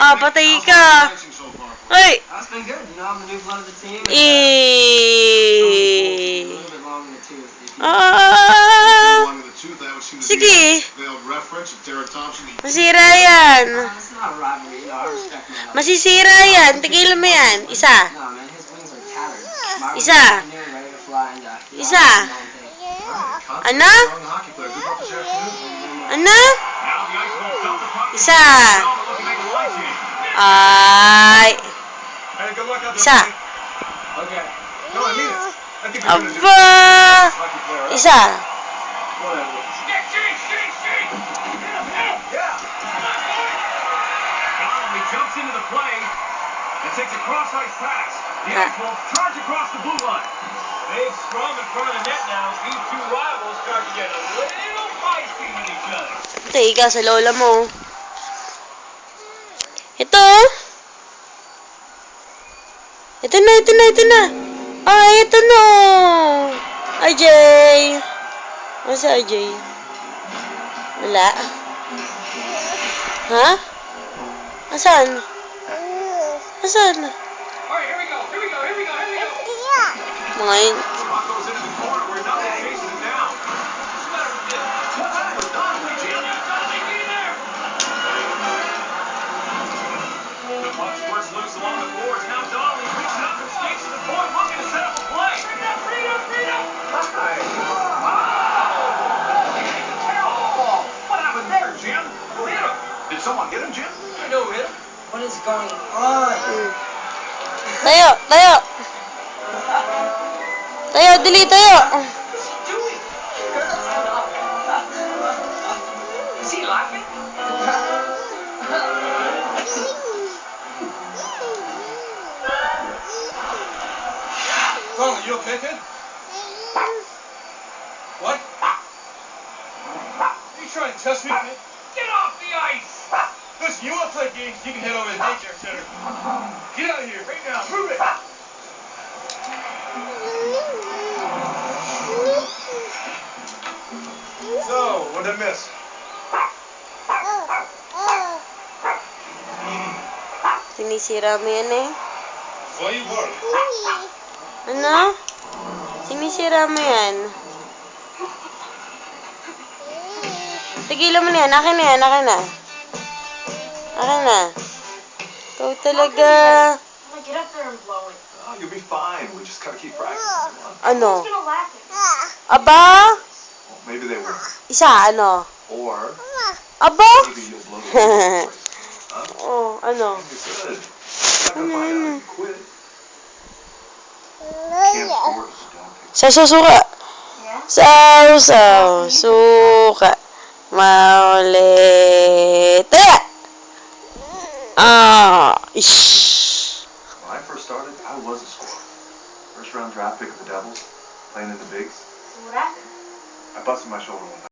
Ah, patay ka. Ay! That's been good. You know, I'm the new blood of the team. Ah! Sige. Masira yan. It's not a rivalry. You know, I respect my help. Masisira yan. Tigilan mo yan. Isa. No, man, his wings are tattered. My wings Isa. are new, ready to fly, and, Isa. Ano? Ano? Isa. Ay. Isa. Okay. Aba. Isa. Jumps into the play and takes a cross-ice pass. The Ice Wolves charge across the blue line. Big scrum in front of the net now. These two rivals start to get a little feisty with each other. Tiga sa lola mo. Ito. Ito na. Ay, ito na. RJ. Ano si RJ? Wala. Ha? Asan? Asan? Alright, here we go. Mga yun. Puck goes into the corner where nothing chases it down. The puck squirts loose along the boards. Now Donnelly reaches up and skates to the point, looking to set up a play. Freedom! What happened there, Jim? Who hit him? Did someone hit him, Jim? I know who hit him. What is going on? Tayo! Tayo, dili, tayo! What's he doing? Is he laughing? Donnelly, you okay, kid? What? Are you trying to test me? Get off the ice! Listen, you want to play games, you can head over to the daycare center. Get out of here, right now, move it! So, what did I miss? Sinisira mo yan eh. Why you work? Ano? Sinisira mo yan. Tigilan mo na yan. Akin na. Ikaw talaga. Get up there and blow it. Oh, you'll be fine. We just gotta keep practicing. Ano? Who's gonna laugh at you? Aba? Well, maybe they will. Isa, ano? Or Aba? maybe you'll blow the voice. Oh, ano? You said. I'm not gonna find out if you quit. Can't force, don't take. Sa susuka. Yeah? Suka. Maulit. Taya! Ish. When I first started, I was a scorer. First round draft pick of the Devils, playing in the bigs. What happened? I busted my shoulder one time.